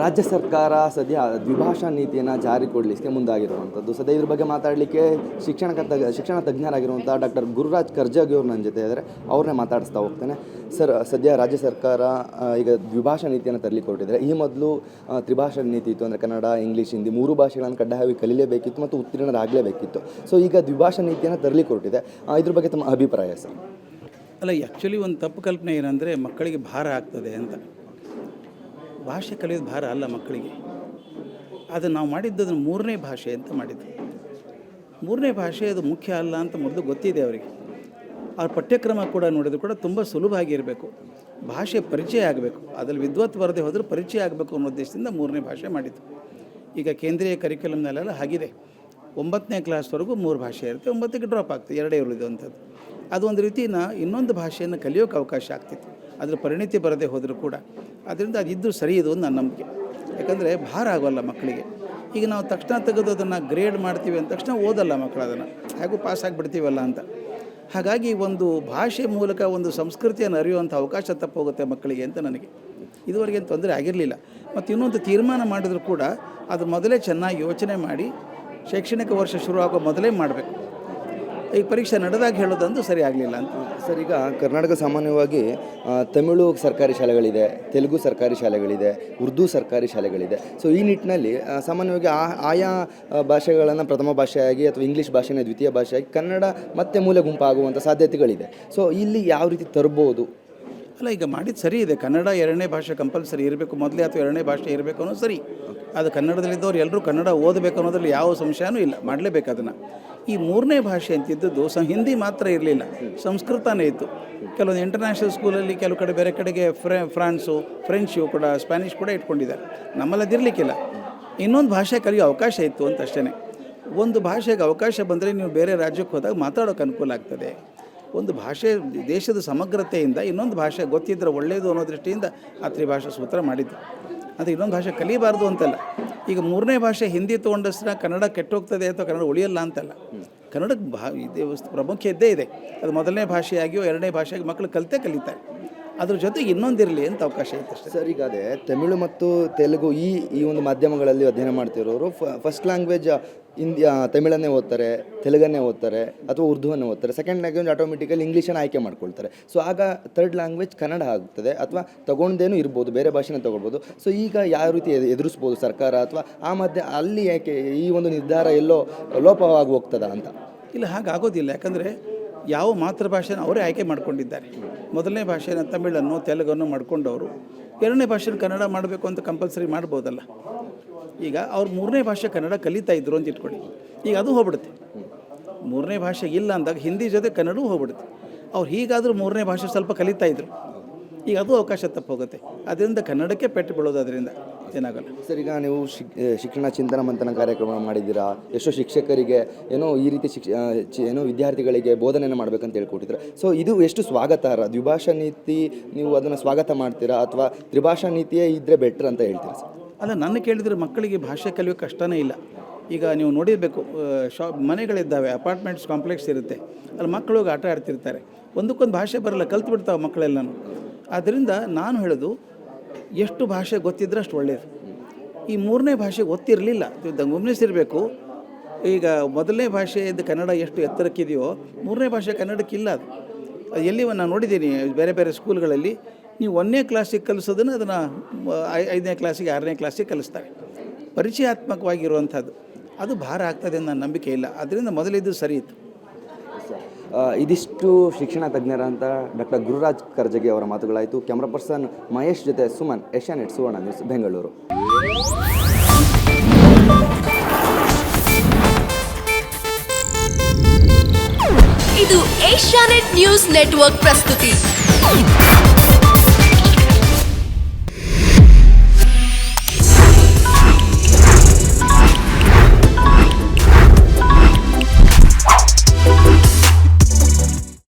ರಾಜ್ಯ ಸರ್ಕಾರ ಸದ್ಯ ದ್ವಿಭಾಷಾ ನೀತಿಯನ್ನು ಜಾರಿಗೊಳಿಸಲಿಕ್ಕೆ ಮುಂದಾಗಿರುವಂಥದ್ದು. ಸದ್ಯ ಇದ್ರ ಬಗ್ಗೆ ಮಾತಾಡಲಿಕ್ಕೆ ಶಿಕ್ಷಣ ತಜ್ಞರಾಗಿರುವಂಥ ಡಾಕ್ಟರ್ ಗುರುರಾಜ್ ಕರ್ಜಗಿ ಅವರು ನನ್ನ ಜೊತೆ ಇದ್ದಾರೆ. ಅವ್ರನ್ನೇ ಮಾತಾಡಿಸ್ತಾ ಹೋಗ್ತೇನೆ. ಸರ್, ಸದ್ಯ ರಾಜ್ಯ ಸರ್ಕಾರ ಈಗ ದ್ವಿಭಾಷಾ ನೀತಿಯನ್ನು ತರಲಿಕ್ಕೆ ಹೊರಟಿದ್ದಾರೆ. ಈ ಮೊದಲು ತ್ರಿಭಾಷಾ ನೀತಿ ಇತ್ತು, ಅಂದರೆ ಕನ್ನಡ, ಇಂಗ್ಲೀಷ್, ಹಿಂದಿ 3 ಭಾಷೆಗಳನ್ನು ಕಡ್ಡಾಯವಾಗಿ ಕಲಿಯಲೇಬೇಕಿತ್ತು ಮತ್ತು ಉತ್ತೀರ್ಣರಾಗಲೇಬೇಕಿತ್ತು. ಸೊ ಈಗ ದ್ವಿಭಾಷಾ ನೀತಿಯನ್ನು ತರಲಿಕ್ಕೆ ಹೊರಟಿದೆ. ಇದ್ರ ಬಗ್ಗೆ ತಮ್ಮ ಅಭಿಪ್ರಾಯ ಸರ್? ಅಲ್ಲ, ಆ್ಯಕ್ಚುಲಿ ಒಂದು ತಪ್ಪು ಕಲ್ಪನೆ ಏನಂದರೆ ಮಕ್ಕಳಿಗೆ ಭಾರ ಆಗ್ತದೆ ಅಂತ. ಭಾಷೆ ಕಲಿಯೋದು ಭಾರ ಅಲ್ಲ ಮಕ್ಕಳಿಗೆ. ಅದನ್ನು ನಾವು ಮಾಡಿದ್ದು ಅದನ್ನು 3ನೇ ಭಾಷೆ ಅಂತ ಮಾಡಿದ್ದು. 3ನೇ ಭಾಷೆ ಅದು ಮುಖ್ಯ ಅಲ್ಲ ಅಂತ ಮೊದಲು ಗೊತ್ತಿದೆ ಅವರಿಗೆ. ಅವ್ರ ಪಠ್ಯಕ್ರಮ ಕೂಡ ನೋಡಿದ್ರು ಕೂಡ ತುಂಬ ಸುಲಭ ಆಗಿರಬೇಕು, ಭಾಷೆ ಪರಿಚಯ ಆಗಬೇಕು, ಅದರಲ್ಲಿ ವಿದ್ವತ್ ಬರದೆ ಹೋದರೂ ಪರಿಚಯ ಆಗಬೇಕು ಅನ್ನೋ ಉದ್ದೇಶದಿಂದ 3ನೇ ಭಾಷೆ ಮಾಡಿದ್ದು. ಈಗ ಕೇಂದ್ರೀಯ ಕರಿಕ್ಯುಲಮ್ನಲ್ಲೆಲ್ಲ ಆಗಿದೆ, 9ನೇ ಕ್ಲಾಸ್ವರೆಗೂ 3 ಭಾಷೆ ಇರುತ್ತೆ, 9ಕ್ಕೆ ಡ್ರಾಪ್ ಆಗ್ತದೆ, 2 ಉಳಿದುವಂಥದ್ದು. ಅದು ಒಂದು ರೀತಿನ ಇನ್ನೊಂದು ಭಾಷೆಯನ್ನು ಕಲಿಯೋಕ್ಕೆ ಅವಕಾಶ ಆಗ್ತಿತ್ತು, ಅದರ ಪರಿಣಿತಿ ಬರದೇ ಹೋದರೂ ಕೂಡ. ಅದರಿಂದ ಅದಿದ್ದರೂ ಸರಿ ಇದು ನನ್ನ ನಂಬಿಕೆ. ಯಾಕಂದರೆ ಭಾರ ಆಗೋಲ್ಲ ಮಕ್ಕಳಿಗೆ. ಈಗ ನಾವು ತಕ್ಷಣ ತೆಗೆದು ಅದನ್ನು ಗ್ರೇಡ್ ಮಾಡ್ತೀವಿ ಅಂದ ತಕ್ಷಣ ಓದಲ್ಲ ಮಕ್ಕಳು, ಅದನ್ನು ಹೇಗೂ ಪಾಸ್ ಆಗಿಬಿಡ್ತೀವಲ್ಲ ಅಂತ. ಹಾಗಾಗಿ ಒಂದು ಭಾಷೆ ಮೂಲಕ ಒಂದು ಸಂಸ್ಕೃತಿಯನ್ನು ಅರಿಯುವಂಥ ಅವಕಾಶ ತಪ್ಪೋಗುತ್ತೆ ಮಕ್ಕಳಿಗೆ ಅಂತ ನನಗೆ. ಇದುವರೆಗೆ ತೊಂದರೆ ಆಗಿರಲಿಲ್ಲ. ಮತ್ತು ಇನ್ನೊಂದು ತೀರ್ಮಾನ ಮಾಡಿದರೂ ಕೂಡ ಅದು ಮೊದಲೇ ಚೆನ್ನಾಗಿ ಯೋಚನೆ ಮಾಡಿ ಶೈಕ್ಷಣಿಕ ವರ್ಷ ಶುರುವಾಗೋ ಮೊದಲೇ ಮಾಡಬೇಕು. ಈಗ ಪರೀಕ್ಷೆ ನಡೆದಾಗ ಹೇಳೋದಂದು ಸರಿ ಆಗಲಿಲ್ಲ ಅಂತ. ಸರ್, ಈಗ ಕರ್ನಾಟಕ ಸಾಮಾನ್ಯವಾಗಿ ತಮಿಳು ಸರ್ಕಾರಿ ಶಾಲೆಗಳಿದೆ, ತೆಲುಗು ಸರ್ಕಾರಿ ಶಾಲೆಗಳಿದೆ, ಉರ್ದು ಸರ್ಕಾರಿ ಶಾಲೆಗಳಿದೆ. ಸೊ ಈ ನಿಟ್ಟಿನಲ್ಲಿ ಸಾಮಾನ್ಯವಾಗಿ ಆಯಾ ಭಾಷೆಗಳನ್ನು ಪ್ರಥಮ ಭಾಷೆಯಾಗಿ ಅಥವಾ ಇಂಗ್ಲೀಷ್ ಭಾಷೆನೇ ದ್ವಿತೀಯ ಭಾಷೆಯಾಗಿ ಕನ್ನಡ ಮತ್ತೆ ಮೂಲೆ ಗುಂಪಾಗುವಂಥ ಸಾಧ್ಯತೆಗಳಿದೆ. ಸೊ ಇಲ್ಲಿ ಯಾವ ರೀತಿ ತರ್ಬೋದು? ಅಲ್ಲ, ಈಗ ಮಾಡಿದ್ದು ಸರಿ ಇದೆ. ಕನ್ನಡ 2ನೇ ಭಾಷೆ ಕಂಪಲ್ಸರಿ ಇರಬೇಕು, ಮೊದಲೇ ಅಥವಾ 2ನೇ ಭಾಷೆ ಇರಬೇಕು ಅನ್ನೋದು ಸರಿ. ಅದು ಕನ್ನಡದಲ್ಲಿದ್ದವ್ರು ಎಲ್ಲರೂ ಕನ್ನಡ ಓದಬೇಕು ಅನ್ನೋದ್ರಲ್ಲಿ ಯಾವ ಸಂಶಯನೂ ಇಲ್ಲ, ಮಾಡಲೇಬೇಕು ಅದನ್ನು. ಈ 3ನೇ ಭಾಷೆ ಅಂತಿದ್ದದ್ದು ಹಿಂದಿ ಮಾತ್ರ ಇರಲಿಲ್ಲ, ಸಂಸ್ಕೃತನೇ ಇತ್ತು. ಕೆಲವೊಂದು ಇಂಟರ್ನ್ಯಾಷನಲ್ ಸ್ಕೂಲಲ್ಲಿ ಕೆಲವು ಕಡೆ ಬೇರೆ ಕಡೆಗೆ ಫ್ರೆಂಚು ಕೂಡ, ಸ್ಪ್ಯಾನಿಷ್ ಕೂಡ ಇಟ್ಕೊಂಡಿದ್ದಾರೆ. ನಮ್ಮಲ್ಲಿ ಅದಿರಲಿಕ್ಕಿಲ್ಲ. ಇನ್ನೊಂದು ಭಾಷೆ ಕಲಿಯೋ ಅವಕಾಶ ಇತ್ತು ಅಂತ ಅಷ್ಟೇ. ಒಂದು ಭಾಷೆಗೆ ಅವಕಾಶ ಬಂದರೆ ನೀವು ಬೇರೆ ರಾಜ್ಯಕ್ಕೆ ಹೋದಾಗ ಮಾತಾಡೋಕೆ ಅನುಕೂಲ ಆಗ್ತದೆ. ಒಂದು ಭಾಷೆ ದೇಶದ ಸಮಗ್ರತೆಯಿಂದ ಇನ್ನೊಂದು ಭಾಷೆ ಗೊತ್ತಿದ್ದರೆ ಒಳ್ಳೆಯದು ಅನ್ನೋ ದೃಷ್ಟಿಯಿಂದ ಆ ತ್ರಿಭಾಷಾ ಸೂತ್ರ ಮಾಡಿದ್ದು. ಅದು ಇನ್ನೊಂದು ಭಾಷೆ ಕಲಿಬಾರ್ದು ಅಂತಲ್ಲ. ಈಗ 3ನೇ ಭಾಷೆ ಹಿಂದಿ ತೊಗೊಂಡಷ್ಟು ಕನ್ನಡ ಕೆಟ್ಟೋಗ್ತದೆ ಅಥವಾ ಕನ್ನಡ ಉಳಿಯಲ್ಲ ಅಂತಲ್ಲ. ಕನ್ನಡಕ್ಕೆ ಪ್ರಾಮುಖ್ಯತೆ ಇದೆ. ಅದು ಮೊದಲನೇ ಭಾಷೆಯಾಗಿಯೋ 2ನೇ ಭಾಷೆಯಾಗಿ ಮಕ್ಕಳು ಕಲಿತಾರೆ. ಅದ್ರ ಜೊತೆಗೆ ಇನ್ನೊಂದಿರಲಿ ಅಂತ ಅವಕಾಶ ಇತ್ತು ಅಷ್ಟೇ. ಸರ್, ಈಗ ಅದೇ ತಮಿಳು ಮತ್ತು ತೆಲುಗು ಈ ಒಂದು ಮಾಧ್ಯಮಗಳಲ್ಲಿ ಅಧ್ಯಯನ ಮಾಡ್ತಿರೋರು ಫಸ್ಟ್ ಲ್ಯಾಂಗ್ವೇಜ್ ತಮಿಳನ್ನೇ ಓದ್ತಾರೆ, ತೆಲುಗನ್ನೇ ಓದ್ತಾರೆ ಅಥವಾ ಉರ್ದುವನ್ನೇ ಓದ್ತಾರೆ. ಸೆಕೆಂಡ್ ಲ್ಯಾಂಗ್ವೇಜ್ ಆಟೋಮೆಟಿಕಲಿ ಇಂಗ್ಲೀಷನ್ನು ಆಯ್ಕೆ ಮಾಡ್ಕೊಳ್ತಾರೆ. ಸೊ ಆಗ ಥರ್ಡ್ ಲ್ಯಾಂಗ್ವೇಜ್ ಕನ್ನಡ ಆಗುತ್ತದೆ, ಅಥವಾ ತೊಗೊಂಡೇನೂ ಇರ್ಬೋದು, ಬೇರೆ ಭಾಷೆನೇ ತೊಗೊಳ್ಬೋದು. ಸೊ ಈಗ ಯಾವ ರೀತಿ ಎದುರಿಸ್ಬೋದು ಸರ್ಕಾರ, ಅಥವಾ ಆ ಮಧ್ಯೆ ಅಲ್ಲಿ ಯಾಕೆ ಈ ಒಂದು ನಿರ್ಧಾರ ಎಲ್ಲೋ ಲೋಪವಾಗಿ ಹೋಗ್ತದ ಅಂತ? ಇಲ್ಲ, ಹಾಗಾಗೋದಿಲ್ಲ. ಯಾಕಂದರೆ ಯಾವ ಮಾತೃಭಾಷೆನ ಅವರೇ ಆಯ್ಕೆ ಮಾಡ್ಕೊಂಡಿದ್ದಾರೆ. ಮೊದಲನೇ ಭಾಷೆನ ತಮಿಳನ್ನು ತೆಲುಗನ್ನು ಮಾಡ್ಕೊಂಡವರು 2ನೇ ಭಾಷೆನ ಕನ್ನಡ ಮಾಡಬೇಕು ಅಂತ ಕಂಪಲ್ಸರಿ ಮಾಡ್ಬೋದಲ್ಲ. ಈಗ ಅವ್ರು 3ನೇ ಭಾಷೆ ಕನ್ನಡ ಕಲಿತಾ ಇದ್ರು ಅಂತ ಇಟ್ಕೊಳ್ಳಿ, ಈಗ ಅದು ಹೋಗ್ಬಿಡುತ್ತೆ. 3ನೇ ಭಾಷೆ ಇಲ್ಲ ಅಂದಾಗ ಹಿಂದಿ ಜೊತೆ ಕನ್ನಡವೂ ಹೋಗ್ಬಿಡುತ್ತೆ. ಅವ್ರು ಹೀಗಾದರೂ 3ನೇ ಭಾಷೆ ಸ್ವಲ್ಪ ಕಲಿತಾ ಇದ್ರು, ಈಗ ಅದು ಅವಕಾಶ ತಪ್ಪೋಗುತ್ತೆ. ಅದರಿಂದ ಕನ್ನಡಕ್ಕೆ ಪೆಟ್ಟು ಬೀಳೋದು ಅದರಿಂದ ಏನಾಗಲ್ಲ. ಸರ್, ಈಗ ನೀವು ಶಿಕ್ಷಣ ಚಿಂತನ ಮಂಥನ ಕಾರ್ಯಕ್ರಮ ಮಾಡಿದ್ದೀರಾ, ಎಷ್ಟೋ ಶಿಕ್ಷಕರಿಗೆ ಏನೋ ಈ ರೀತಿ ಏನೋ ವಿದ್ಯಾರ್ಥಿಗಳಿಗೆ ಬೋಧನೆಯನ್ನು ಮಾಡಬೇಕಂತ ಹೇಳ್ಕೊಟ್ಟಿದ್ರೆ. ಸೊ ಇದು ಎಷ್ಟು ಸ್ವಾಗತಾರ್ಹ? ದ್ವಿಭಾಷಾ ನೀತಿ ನೀವು ಅದನ್ನು ಸ್ವಾಗತ ಮಾಡ್ತೀರಾ ಅಥವಾ ತ್ರಿಭಾಷಾ ನೀತಿಯೇ ಇದ್ದರೆ ಬೆಟ್ರ್ ಅಂತ ಹೇಳ್ತೀರಾ ಸರ್? ಅಲ್ಲ, ನನ್ನ ಕೇಳಿದರೆ ಮಕ್ಕಳಿಗೆ ಭಾಷೆ ಕಲಿಯೋಕ್ಕೆ ಕಷ್ಟನೇ ಇಲ್ಲ. ಈಗ ನೀವು ನೋಡಿರಬೇಕು, ಮನೆಗಳಿದ್ದಾವೆ, ಅಪಾರ್ಟ್ಮೆಂಟ್ಸ್ ಕಾಂಪ್ಲೆಕ್ಸ್ ಇರುತ್ತೆ, ಅಲ್ಲಿ ಮಕ್ಕಳು ಆಟ ಆಡ್ತಿರ್ತಾರೆ. ಒಂದಕ್ಕೊಂದು ಭಾಷೆ ಬರಲ್ಲ, ಕಲ್ತು ಬಿಡ್ತಾವೆ ಮಕ್ಕಳೆಲ್ಲನೂ. ಆದ್ದರಿಂದ ನಾನು ಹೇಳೋದು, ಎಷ್ಟು ಭಾಷೆ ಗೊತ್ತಿದ್ರೆ ಅಷ್ಟು ಒಳ್ಳೆಯದು. ಈ 3ನೇ ಭಾಷೆ ಗೊತ್ತಿರಲಿಲ್ಲ, ಗಮನಿಸಿರಬೇಕು. ಈಗ ಮೊದಲನೇ ಭಾಷೆಯಿಂದ ಕನ್ನಡ ಎಷ್ಟು ಎತ್ತರಕ್ಕಿದೆಯೋ 3ನೇ ಭಾಷೆ ಕನ್ನಡಕ್ಕಿಲ್ಲ. ಅದು ಎಲ್ಲಿ ನಾನು ನೋಡಿದ್ದೀನಿ ಬೇರೆ ಬೇರೆ ಸ್ಕೂಲ್ಗಳಲ್ಲಿ, ನೀವು 1ನೇ ಕ್ಲಾಸಿಗೆ ಕಲಿಸೋದನ್ನು ಅದನ್ನು 5ನೇ ಕ್ಲಾಸಿಗೆ 6ನೇ ಕ್ಲಾಸಿಗೆ ಕಲಿಸ್ತಾರೆ. ಪರಿಚಯಾತ್ಮಕವಾಗಿರುವಂಥದ್ದು ಅದು ಭಾರ ಆಗ್ತದೆ ಅನ್ನೋ ನನ್ನ ನಂಬಿಕೆ ಇಲ್ಲ. ಅದರಿಂದ ಮೊದಲಿದ್ದು ಸರಿ ಇತ್ತು. ಇದಿಷ್ಟು ಶಿಕ್ಷಣ ತಜ್ಞರಂತ ಡಾಕ್ಟರ್ ಗುರುರಾಜ್ ಕರ್ಜಗಿ ಅವರ ಮಾತುಗಳಾಯಿತು. ಕ್ಯಾಮ್ರಾ ಪರ್ಸನ್ ಮಹೇಶ್ ಜೊತೆ ಸುಮನ್, ಏಷ್ಯಾನೆಟ್ ಸುವರ್ಣ ನ್ಯೂಸ್, ಬೆಂಗಳೂರು. ಇದು ಏಷ್ಯಾನೆಟ್ ನ್ಯೂಸ್ ನೆಟ್ವರ್ಕ್ ಪ್ರಸ್ತುತಿ.